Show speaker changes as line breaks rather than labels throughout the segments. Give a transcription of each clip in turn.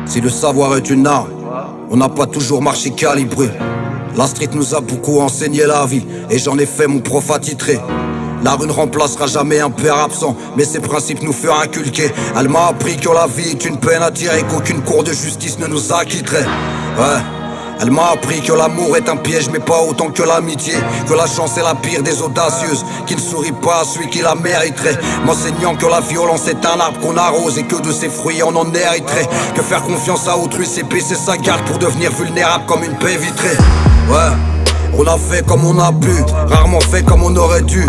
Si le savoir est une arme, on n'a pas toujours marché calibré. La street nous a beaucoup enseigné la vie, et j'en ai fait mon prof attitré. La rue ne remplacera jamais un père absent, mais ses principes nous furent inculqués. Elle m'a appris que la vie est une peine à tirer, qu'aucune cour de justice ne nous acquitterait. Ouais. Elle m'a appris que l'amour est un piège, mais pas autant que l'amitié. Que la chance est la pire des audacieuses, qui ne sourit pas à celui qui la mériterait. M'enseignant que la violence est un arbre qu'on arrose, et que de ses fruits on en hériterait. Que faire confiance à autrui, c'est baisser sa garde pour devenir vulnérable comme une baie vitrée. Ouais. On a fait comme on a pu, rarement fait comme on aurait dû.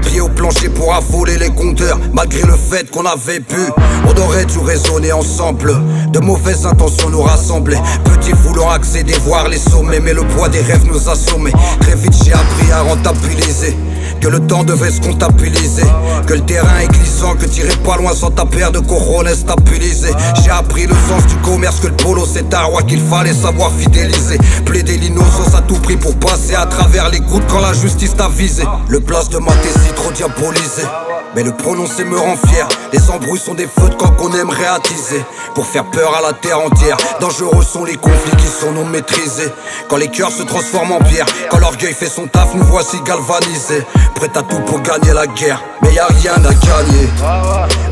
Pieds au plancher pour affoler les compteurs, malgré le fait qu'on avait pu. On aurait dû raisonner ensemble, de mauvaises intentions nous rassemblaient. Petit voulant accéder, voir les sommets, mais le poids des rêves nous assommait. Très vite j'ai appris à rentabiliser, que le temps devait se comptabiliser, que le terrain est glissant, que t'irais pas loin sans ta paire de cojones stabilisés. J'ai appris le sens du commerce, que le polo c'est un roi qu'il fallait savoir fidéliser. Plaider l'innocence à tout prix pour passer à travers les gouttes quand la justice t'a visé. Le place de ma thèse trop diabolisé, mais le prononcer me rend fier. Les embrouilles sont des feux de camp qu'on aimerait attiser, pour faire peur à la terre entière. Dangereux sont les conflits qui sont non maîtrisés, quand les cœurs se transforment en pierre. Quand l'orgueil fait son taf, nous voici galvanisés, prêts à tout pour gagner la guerre. Mais y a rien à gagner,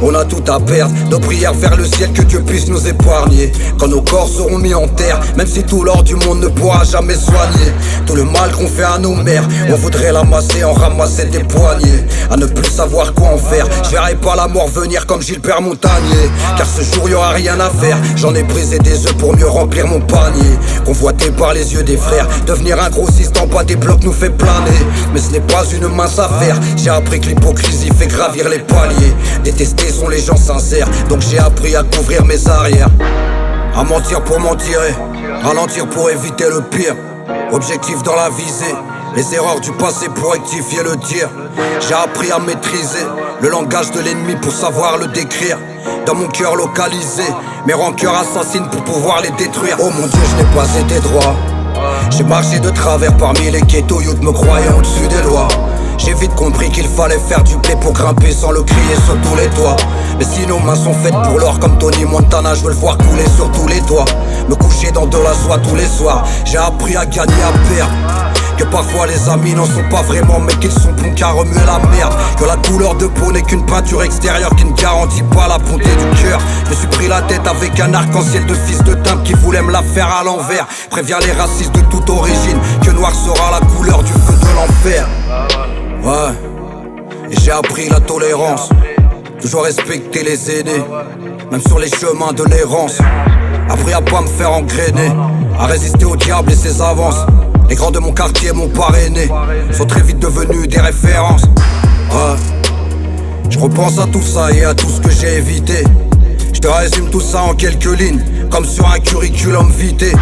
on a tout à perdre. Nos prières vers le ciel, que Dieu puisse nous épargner. Quand nos corps seront mis en terre, même si tout l'or du monde ne pourra jamais soigner tout le mal qu'on fait à nos mères, on voudrait l'amasser, en ramasser des poignées. À ne plus savoir quoi en faire, je verrai pas la mort venir comme Gilbert Montagnier. Car ce jour y aura rien à faire, j'en ai brisé des œufs pour mieux remplir mon panier. Convoité par les yeux des frères, devenir un grossiste en bas des blocs nous fait planer. Mais ce n'est pas une mince affaire, j'ai appris que l'hypocrisie fait gravir les paliers. Détestés sont les gens sincères, donc j'ai appris à couvrir mes arrières. À mentir pour m'en tirer, ralentir pour éviter le pire. Objectif dans la visée, les erreurs du passé pour rectifier le tir. J'ai appris à maîtriser le langage de l'ennemi pour savoir le décrire. Dans mon cœur localisé, mes rancœurs assassines pour pouvoir les détruire. Oh mon Dieu, je n'ai pas été droit. J'ai marché de travers parmi les ghettos, youth me croyant au-dessus des lois. J'ai vite compris qu'il fallait faire du blé pour grimper sans le crier sur tous les toits. Mais si nos mains sont faites pour l'or comme Tony Montana, je veux le voir couler sur tous les toits. Me coucher dans de la joie tous les soirs. J'ai appris à gagner, à perdre, que parfois les amis n'en sont pas vraiment, mais qu'ils sont bons qu'à remuer la merde. Que la couleur de peau n'est qu'une peinture extérieure qui ne garantit pas la bonté du cœur. Je me suis pris la tête avec un arc-en-ciel de fils de timbre qui voulait me la faire à l'envers. Préviens les racistes de toute origine que noir sera la couleur du feu de l'enfer. Ouais, et j'ai appris la tolérance, toujours respecter les aînés, même sur les chemins de l'errance. Appris à pas me faire engrainer, à résister au diable et ses avances. Les grands de mon quartier m'ont parrainé, sont très vite devenus des références. Ouais, je repense à tout ça et à tout ce que j'ai évité. Je te résume tout ça en quelques lignes, comme sur un curriculum vitae.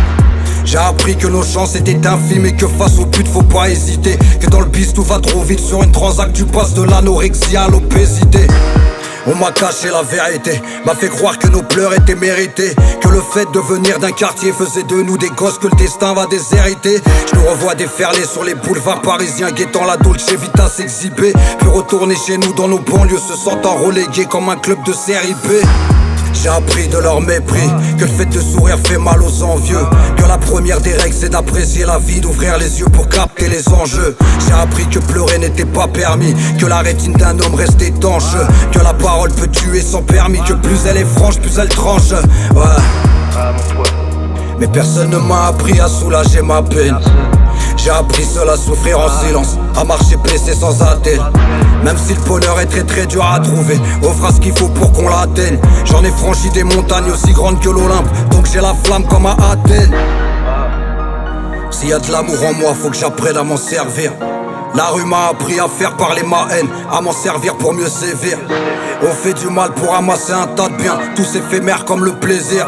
J'ai appris que nos chances étaient infimes et que face au but faut pas hésiter. Que dans le bis tout va trop vite, sur une transac tu passes de l'anorexie à l'obésité. On m'a caché la vérité, m'a fait croire que nos pleurs étaient mérités, que le fait de venir d'un quartier faisait de nous des gosses que le destin va déshériter. Je nous revois déferler sur les boulevards parisiens, guettant la Dolce Vita s'exhiber, puis retourner chez nous dans nos banlieues, se sentant relégués comme un club de série B. J'ai appris de leur mépris que le fait de sourire fait mal aux envieux, que la première des règles c'est d'apprécier la vie, d'ouvrir les yeux pour capter les enjeux. J'ai appris que pleurer n'était pas permis, que la rétine d'un homme reste étanche, que la parole peut tuer sans permis, que plus elle est franche, plus elle tranche. Ouais. Mais personne ne m'a appris à soulager ma peine. J'ai appris seul à souffrir en silence, à marcher blessé sans attelle. Même si le bonheur est très très dur à trouver, on fera ce qu'il faut pour qu'on l'atteigne. J'en ai franchi des montagnes aussi grandes que l'Olympe, donc j'ai la flamme comme à Athènes. S'il y a de l'amour en moi, faut que j'apprenne à m'en servir. La rue m'a appris à faire parler ma haine, à m'en servir pour mieux sévir. On fait du mal pour ramasser un tas de biens, tous éphémères comme le plaisir.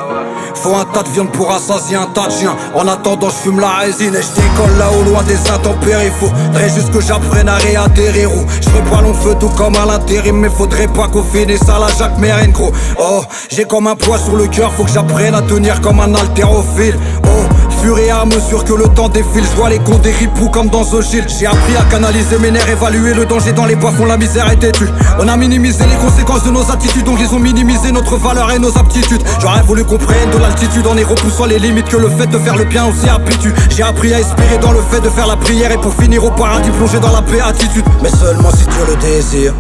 Faut un tas de viande pour rassasier un tas de chiens. En attendant je fume la résine et je décolle là au loin des intempéries. Faudrait juste que j'apprenne à réatterrir. Je ferai pas long feu tout comme à l'intérim, mais faudrait pas qu'on finisse à la Jacques Mérine gros. Oh, j'ai comme un poids sur le cœur, faut que j'apprenne à tenir comme un haltérophile. Oh, fur et à mesure que le temps défile, je vois les cons des ripoux comme dans The Shield. J'ai appris à canaliser mes nerfs, évaluer le danger dans les bas-fonds, la misère est têtue. On a minimisé les conséquences de nos attitudes, donc ils ont minimisé notre valeur et nos aptitudes. J'aurais voulu qu'on prenne de l'altitude en y repoussant les limites que le fait de faire le bien aussi habitue. J'ai appris à espérer dans le fait de faire la prière et pour finir au paradis plongé dans la béatitude. Mais seulement si Dieu le désire.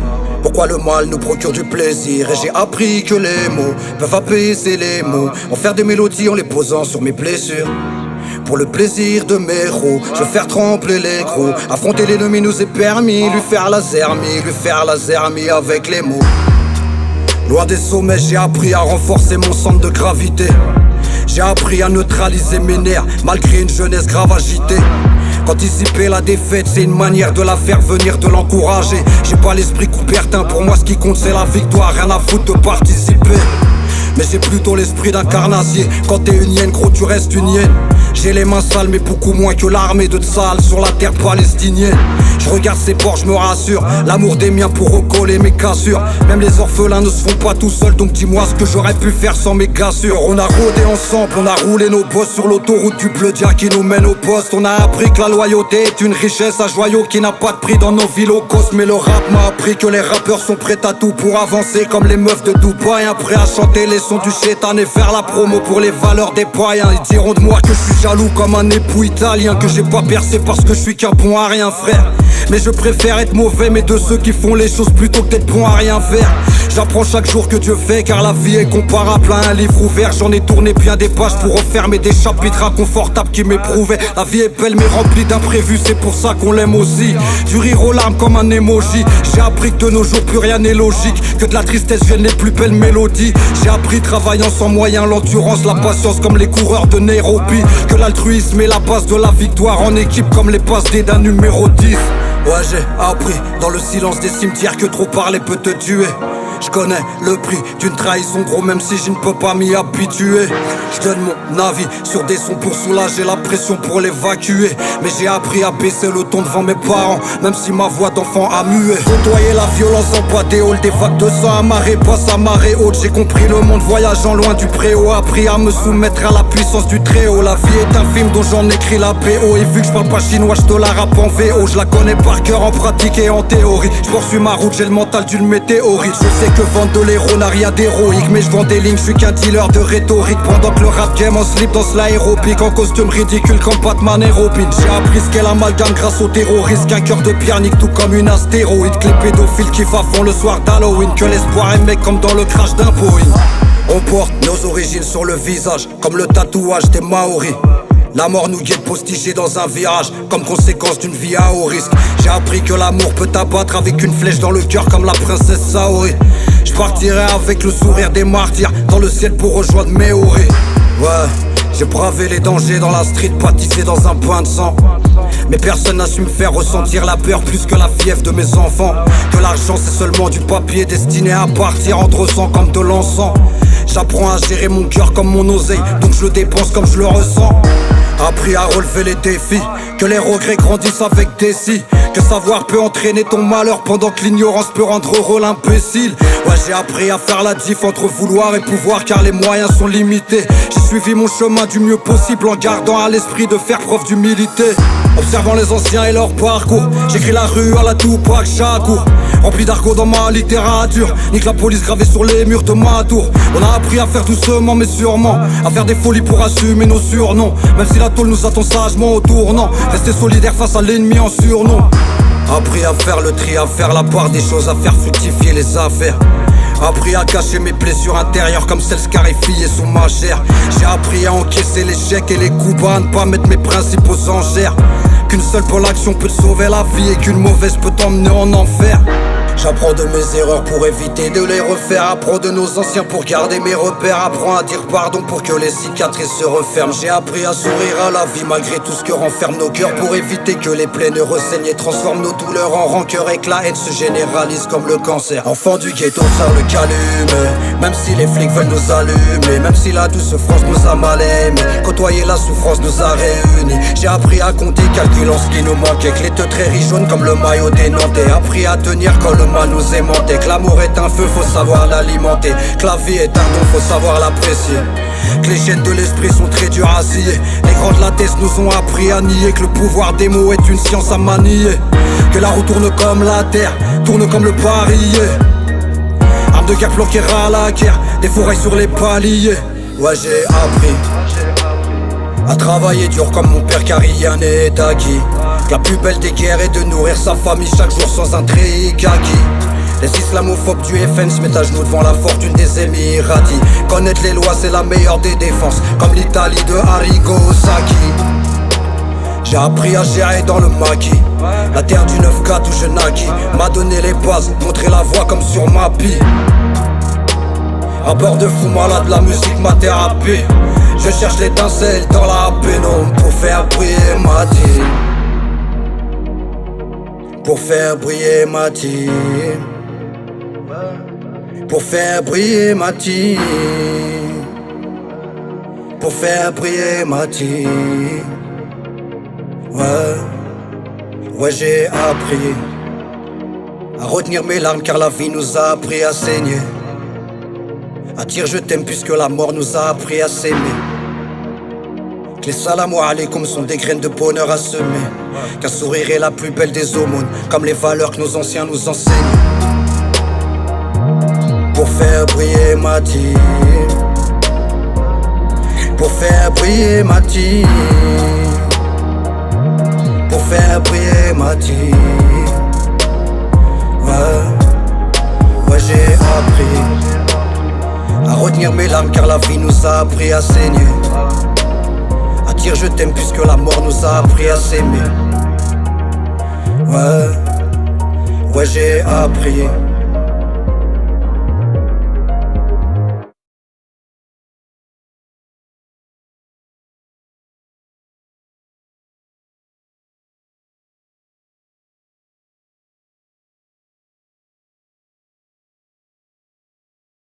Pourquoi le mal nous procure du plaisir? Et j'ai appris que les mots peuvent apaiser les mots, en faire des mélodies en les posant sur mes blessures. Pour le plaisir de mes roues, je veux faire trembler les gros. Affronter l'ennemi nous est permis, lui faire la zermie avec les mots. Loin des sommets, j'ai appris à renforcer mon centre de gravité. J'ai appris à neutraliser mes nerfs, malgré une jeunesse grave agitée. Anticiper la défaite, c'est une manière de la faire venir, de l'encourager. J'ai pas l'esprit coupertin, pour moi ce qui compte c'est la victoire. Rien à foutre de participer. Mais j'ai plutôt l'esprit d'un carnassier. Quand t'es une hyène, gros tu restes une hyène. J'ai les mains sales mais beaucoup moins que l'armée de Tsahal sur la terre palestinienne. Je regarde ces ports, je me rassure. L'amour des miens pour recoller mes cassures. Même les orphelins ne se font pas tout seuls, donc dis-moi ce que j'aurais pu faire sans mes cassures. On a rôdé ensemble, on a roulé nos bosses sur l'autoroute du bleu dia qui nous mène au poste. On a appris que la loyauté est une richesse à joyaux qui n'a pas de prix dans nos villes au cosme. Mais le rap m'a appris que les rappeurs sont prêts à tout pour avancer comme les meufs de Dubaï. Prêts à chanter les sons du chétan et faire la promo pour les valeurs des païens. Ils diront de moi que je suis jaloux comme un époux italien, que j'ai pas percé parce que je suis qu'un bon à rien frère. Mais je préfère être mauvais mais de ceux qui font les choses plutôt que d'être bon à rien faire. J'apprends chaque jour que Dieu fait car la vie est comparable à un livre ouvert. J'en ai tourné bien des pages pour refermer des chapitres inconfortables qui m'éprouvaient. La vie est belle mais remplie d'imprévus, c'est pour ça qu'on l'aime aussi. Du rire aux larmes comme un emoji. J'ai appris que de nos jours plus rien n'est logique, que de la tristesse viennent les plus belles mélodies. J'ai appris travaillant sans moyens, l'endurance, la patience comme les coureurs de Nairobi. Que l'altruisme est la base de la victoire en équipe comme les passes D d'un numéro 10. Ouais, j'ai appris dans le silence des cimetières que trop parler peut te tuer. Je connais le prix d'une trahison gros, même si je ne peux pas m'y habituer. Je donne mon avis sur des sons pour soulager la pression, pour l'évacuer. Mais j'ai appris à baisser le ton devant mes parents, même si ma voix d'enfant a mué. Côtoyer la violence en bois des halls, des vagues de sang à marée basse, à marée haute. J'ai compris le monde voyageant loin du préau, appris à me soumettre à la puissance du très-haut. La vie est un film dont j'en écris la BO, et vu que je parle pas chinois, je te la rappe en VO. Je la connais par cœur en pratique et en théorie. Je poursuis ma route, j'ai le mental d'une météorite. Je sais que vendre de l'héros n'a rien d'héroïque, mais je vends des lignes, je suis qu'un dealer de rhétorique. Pendant que le rap game en slip danse l'aérobic, en costume ridicule comme Batman et Robin. J'ai appris ce qu'est l'amalgame grâce au terrorisme, qu'un cœur de pierre nique tout comme une astéroïde. Que les pédophiles kiffent à fond le soir d'Halloween, que l'espoir est mec comme dans le crash d'un Boeing. On porte nos origines sur le visage, comme le tatouage des Maoris. La mort nous guette postigés dans un virage, comme conséquence d'une vie à haut risque. J'ai appris que l'amour peut t'abattre avec une flèche dans le cœur comme la princesse Saori. Je partirai avec le sourire des martyrs dans le ciel pour rejoindre Méori. Ouais, j'ai bravé les dangers dans la street, baptisé dans un bain de sang. Mais personne n'a su me faire ressentir la peur plus que la fièvre de mes enfants. Que l'argent c'est seulement du papier destiné à partir en sang comme de l'encens. J'apprends à gérer mon cœur comme mon oseille, donc je le dépense comme je le ressens. Appris à relever les défis, que les regrets grandissent avec des si. Que savoir peut entraîner ton malheur pendant que l'ignorance peut rendre heureux l'imbécile. Ouais, j'ai appris à faire la diff entre vouloir et pouvoir car les moyens sont limités. J'ai suivi mon chemin du mieux possible en gardant à l'esprit de faire preuve d'humilité. Observant les anciens et leur parcours, j'écris la rue à la Tupac Shakur. Rempli d'argot dans ma littérature, nique la police gravée sur les murs de ma tour. On a appris à faire doucement mais sûrement, à faire des folies pour assumer nos surnoms. Même si la tôle nous attend sagement au tournant, rester solidaire face à l'ennemi en surnom. Appris à faire le tri, à faire la part des choses, à faire fructifier les affaires. Appris à cacher mes blessures intérieures comme celles scarifiées sous ma chair. J'ai appris à encaisser l'échec et les coups bas, à ne pas mettre mes principes aux enchères. Qu'une seule bonne action peut te sauver la vie et qu'une mauvaise peut t'emmener en enfer. J'apprends de mes erreurs pour éviter de les refaire. Apprends de nos anciens pour garder mes repères. Apprends à dire pardon pour que les cicatrices se referment. J'ai appris à sourire à la vie malgré tout ce que renferment nos cœurs, pour éviter que les plaies ne ressaignent et transforment nos douleurs en rancœur et que la haine se généralise comme le cancer. Enfant du ghetto, ça le calume, même si les flics veulent nous allumer, même si la douce France nous a mal aimés. Côtoyer la souffrance nous a réunis. J'ai appris à compter, calculant ce qui nous manquait, que les teux très riches jaunes comme le maillot des Nantais. Appris à tenir quand le mal nous aimantait. Que l'amour est un feu, faut savoir l'alimenter. Que la vie est un don, faut savoir l'apprécier. Que les chaînes de l'esprit sont très dures à scier. Les grands de la tête nous ont appris à nier que le pouvoir des mots est une science à manier. Que la roue tourne comme la terre, tourne comme le barillet. Arme de guerre planquera à la guerre, des fourrailles sur les paliers. Ouais, j'ai appris à travailler dur comme mon père car rien n'est acquis. Que la plus belle des guerres est de nourrir sa famille chaque jour sans intrigue acquis. Les islamophobes du FN se mettent à genoux devant la fortune des Émiratis. Connaître les lois c'est la meilleure des défenses, comme l'Italie de Arrigo Sacchi. J'ai appris à gérer dans le maquis. La terre du 9-4 où je naquis m'a donné les bases, montré la voie comme sur ma pie. À bord de fou malade, la musique ma thérapie. Je cherche l'étincelle dans la pénombre pour faire briller ma team. Pour faire briller ma team. Pour faire briller ma team. Pour faire briller ma team. Ouais, j'ai appris à retenir mes larmes car la vie nous a appris à saigner. À dire je t'aime puisque la mort nous a appris à s'aimer. Que les salam alaikum sont des graines de bonheur à semer. Qu'un sourire est la plus belle des aumônes, comme les valeurs que nos anciens nous enseignent. Pour faire briller ma team. Pour faire briller ma team. Pour faire briller ma team. Ouais, j'ai appris à retenir mes larmes car la vie nous a appris à saigner. À dire je t'aime puisque la mort nous a appris à s'aimer. Ouais, j'ai appris